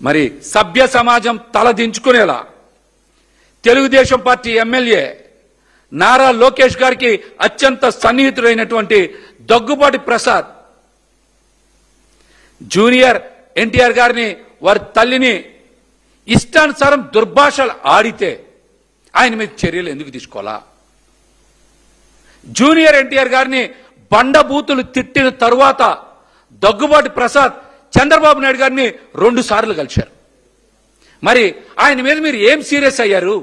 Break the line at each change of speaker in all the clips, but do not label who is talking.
మరి సభ్య సమాజం తలదించుకునేలా తెలుగుదేశం పార్టీ ఎమ్మెల్యే నారా లోకేష్ గారికి అత్యంత సన్నిహితుడైనటువంటి దగ్గుబాటి ప్రసాద్ జూనియర్ ఎన్టీఆర్ గారిని వారి తల్లిని ఇష్టానుసారం దుర్భాషలు ఆడితే ఆయన మీద చర్యలు ఎందుకు తీసుకోవాలా? జూనియర్ ఎన్టీఆర్ గారిని బండబూతులు తిట్టిన తరువాత దగ్గుబాటి ప్రసాద్ చంద్రబాబు నాయుడు గారిని 2 సార్లు కలిశారు. మరి ఆయన మీద మీరు ఏం సీరియస్ అయ్యారు?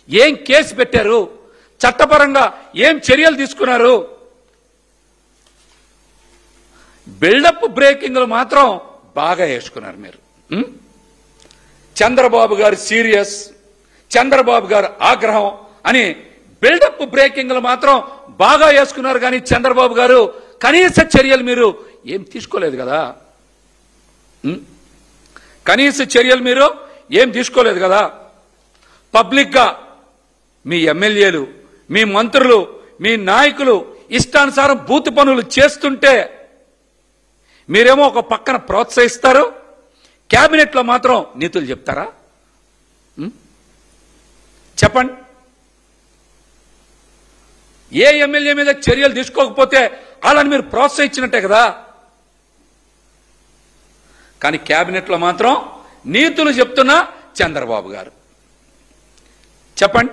ఏం కేసు పెట్టారు? చట్టపరంగా ఏం చర్యలు తీసుకున్నారు? బిల్డప్ బ్రేకింగ్లు మాత్రం బాగా వేసుకున్నారు మీరు. చంద్రబాబు గారు సీరియస్, చంద్రబాబు గారు ఆగ్రహం అని బిల్డప్ బ్రేకింగ్లు మాత్రం బాగా వేసుకున్నారు. కానీ చంద్రబాబు గారు కనీస చర్యలు మీరు ఏం తీసుకోలేదు కదా. కనీస చర్యలు మీరు ఏం తీసుకోలేదు కదా. పబ్లిక్ గా మీ ఎమ్మెల్యేలు, మీ మంత్రులు, మీ నాయకులు ఇష్టానుసారం బూతు పనులు చేస్తుంటే మీరేమో ఒక పక్కన ప్రోత్సహిస్తారు, కేబినెట్లో మాత్రం నీతులు చెప్తారా? చెప్పండి. ఏ ఎమ్మెల్యే మీద చర్యలు తీసుకోకపోతే వాళ్ళని మీరు ప్రోత్సహించినట్టే కదా. కానీ కేబినెట్లో మాత్రం నీతులు చెప్తున్న చంద్రబాబు గారు. చెప్పండి.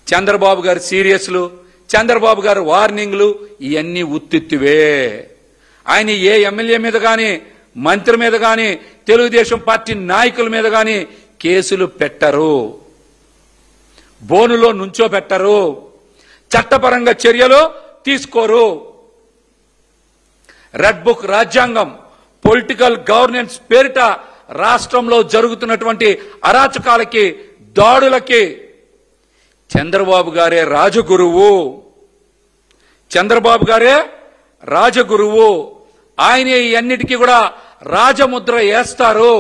చంద్రబాబు గారు సీరియస్లు, చంద్రబాబు గారు వార్నింగ్లు ఇవన్నీ ఉత్తిత్తువే. ఆయన ఏ ఎమ్మెల్యే మీద కానీ, మంత్రి మీద కానీ, తెలుగుదేశం పార్టీ నాయకుల మీద కానీ కేసులు పెట్టరు, బోనులో నుంచోబెట్టరు, చట్టపరంగా చర్యలు తీసుకోరు. రెడ్ బుక్ రాజ్యాంగం, పొలిటికల్ గవర్నెన్స్ పేరిట రాష్ట్రంలో జరుగుతున్నటువంటి అరాచకాలకి, దాడులకి చంద్రబాబు గారే రాజగురువు. చంద్రబాబు గారే రాజగురువు. ఆయనే అన్నిటికీ కూడా రాజముద్ర వేస్తారు.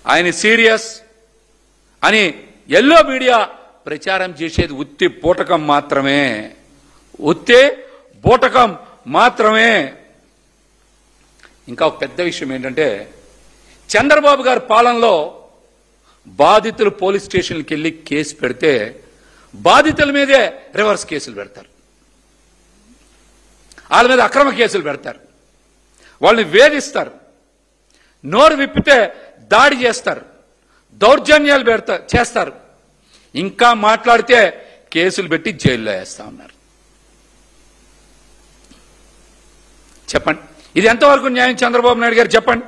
ఆయన సీరియస్ అని ఎల్లో మీడియా ప్రచారం చేసేది ఉత్తి బూటకం మాత్రమే, ఉత్తి బూటకం మాత్రమే. ఇంకా ఒక పెద్ద విషయం ఏంటంటే, చంద్రబాబు గారి పాలనలో బాధితులు పోలీస్ స్టేషన్కి వెళ్ళి కేసు పెడితే బాధితుల మీదే రివర్స్ కేసులు పెడతారు, వాళ్ళ మీద అక్రమ కేసులు పెడతారు, వాళ్ళని వేధిస్తారు, నోరు విప్పితే దాడి చేస్తారు, దౌర్జన్యాలు చేస్తారు, ఇంకా మాట్లాడితే కేసులు పెట్టి జైల్లో వేస్తా ఉన్నారు. చెప్పండి, ఇది ఎంతవరకు న్యాయం చంద్రబాబు నాయుడు గారు? చెప్పండి.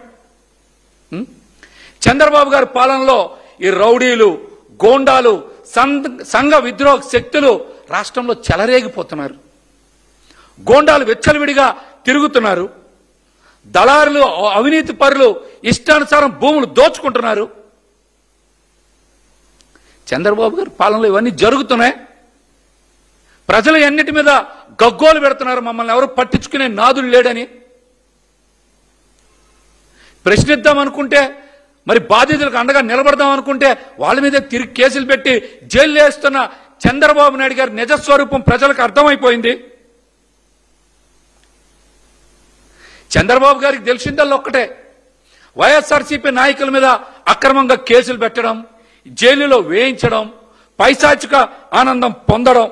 చంద్రబాబు గారి పాలనలో ఈ రౌడీలు, గోండాలు, సంఘ విద్రోహ శక్తులు రాష్ట్రంలో చెలరేగిపోతున్నారు. గోండాలు వెచ్చలవిడిగా తిరుగుతున్నారు. దళారులు, అవినీతి పరులు ఇష్టానుసారం భూములు దోచుకుంటున్నారు. చంద్రబాబు గారి పాలనలో ఇవన్నీ జరుగుతున్నాయి. ప్రజలు అన్నిటి మీద గగ్గోలు పెడుతున్నారు, మమ్మల్ని ఎవరు పట్టించుకునే నాదులు లేడని. ప్రశ్నిద్దాం అనుకుంటే, మరి బాధితులకు అండగా నిలబడదాం అనుకుంటే వాళ్ళ మీద తిరిగి కేసులు పెట్టి జైలు వేస్తున్న చంద్రబాబు నాయుడు గారి నిజస్వరూపం ప్రజలకు అర్థమైపోయింది. చంద్రబాబు గారికి తెలిసిందల్లా ఒక్కటే, వైఎస్ఆర్సీపీ నాయకుల మీద అక్రమంగా కేసులు పెట్టడం, జైలులో వేయించడం, పైశాచిక ఆనందం పొందడం.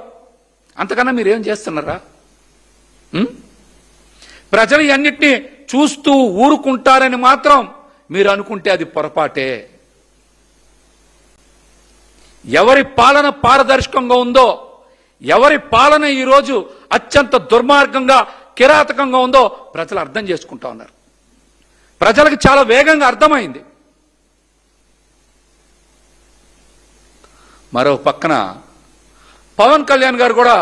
అంతకన్నా మీరేం చేస్తున్నారా? ప్రజలు అన్నిటినీ చూస్తూ ఊరుకుంటారని మాత్రం మీరు అనుకుంటే అది పొరపాటే. ఎవరి పాలన పారదర్శకంగా ఉందో, ఎవరి పాలన ఈరోజు అత్యంత దుర్మార్గంగా, కిరాతకంగా ఉందో ప్రజలు అర్థం చేసుకుంటా ఉన్నారు. ప్రజలకు చాలా వేగంగా అర్థమైంది. మరో పక్కన పవన్ కళ్యాణ్ గారు కూడా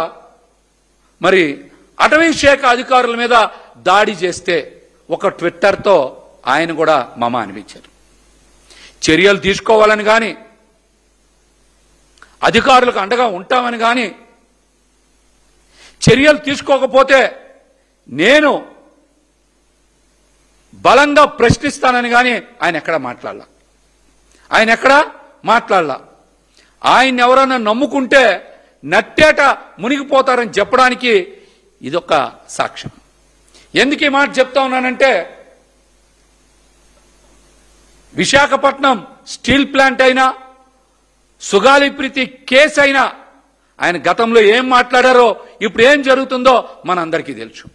మరి అటవీ శాఖ అధికారుల మీద దాడి చేస్తే ఒక ట్విట్టర్తో ఆయన కూడా మమ అనిపించారు. చర్యలు తీసుకోవాలని కానీ, అధికారులకు అండగా ఉంటామని కానీ, చర్యలు తీసుకోకపోతే నేను బలంగా ప్రశ్నిస్తానని కానీ ఆయన ఎక్కడా మాట్లాడలా. ఆయన ఎవరైనా నమ్ముకుంటే నట్టేట మునిగిపోతారని చెప్పడానికి ఇదొక సాక్ష్యం. ఎందుకు ఈ మాట చెప్తా ఉన్నానంటే, విశాఖపట్నం స్టీల్ ప్లాంట్ అయినా, సుగాలి ప్రీతి కేసు అయినా ఆయన గతంలో ఏం మాట్లాడారో ఇప్పుడు ఏం జరుగుతుందో మనందరికీ తెలుసు.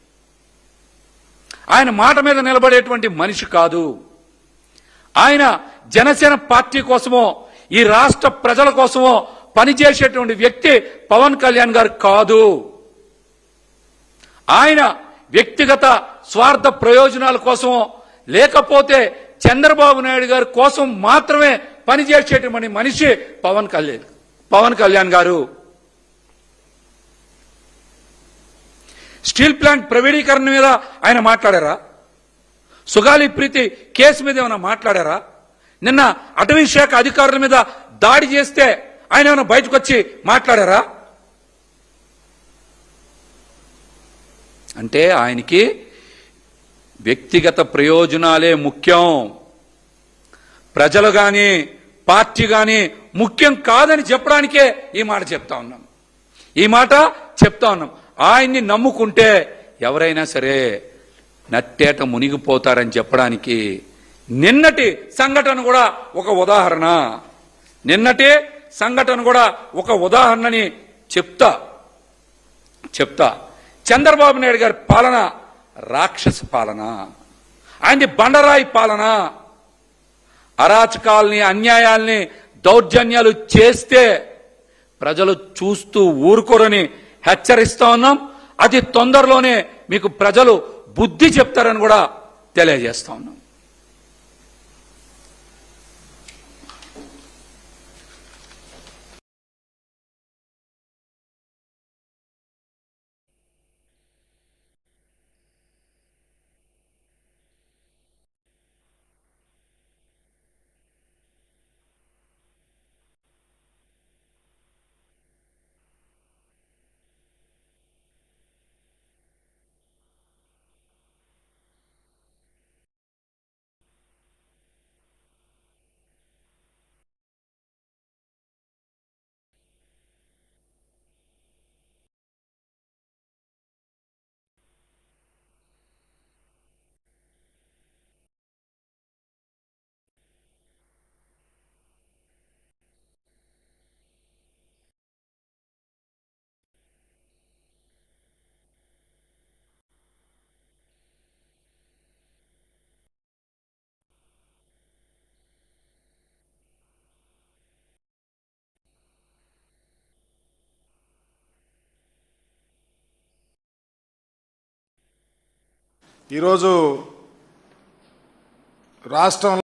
ఆయన మాట మీద నిలబడేటువంటి మనిషి కాదు. ఆయన జనసేన పార్టీ కోసమో ఈ రాష్ట్ర ప్రజల కోసమో పనిచేసేటువంటి వ్యక్తి పవన్ కళ్యాణ్ గారు కాదు. ఆయన వ్యక్తిగత స్వార్థ ప్రయోజనాల కోసమో లేకపోతే చంద్రబాబు నాయుడు గారి కోసం మాత్రమే పనిచేసేటువంటి మనిషి పవన్ కళ్యాణ్ గారు. స్టీల్ ప్లాంట్ ప్రైవేటీకరణ మీద ఆయన మాట్లాడారా? సుగాలి ప్రీతి కేసు మీద ఏమైనా మాట్లాడారా? నిన్న అటవీ శాఖ అధికారుల మీద దాడి చేస్తే ఆయన ఏమైనా బయటకు వచ్చి మాట్లాడారా? అంటే ఆయనకి వ్యక్తిగత ప్రయోజనాలే ముఖ్యం, ప్రజలు గాని పార్టీ గాని ముఖ్యం కాదని చెప్పడానికే ఈ మాట చెప్తా ఉన్నాం. ఆయన్ని నమ్ముకుంటే ఎవరైనా సరే నట్టేట మునిగిపోతారని చెప్పడానికి నిన్నటి సంఘటన కూడా ఒక ఉదాహరణని చెప్తా. చంద్రబాబు నాయుడు గారి పాలన రాక్షస పాలన, ఆయనది బండరాయి పాలన. అరాచకాల్ని, అన్యాయాల్ని, దౌర్జన్యాలు చేస్తే ప్రజలు చూస్తూ ఊరుకోరని హెచ్చరిస్తా ఉన్నాం. అతి తొందరలోనే మీకు ప్రజలు బుద్ధి చెప్తారని కూడా తెలియజేస్తా ఉన్నాం.
ఈరోజు రాష్ట్రంలో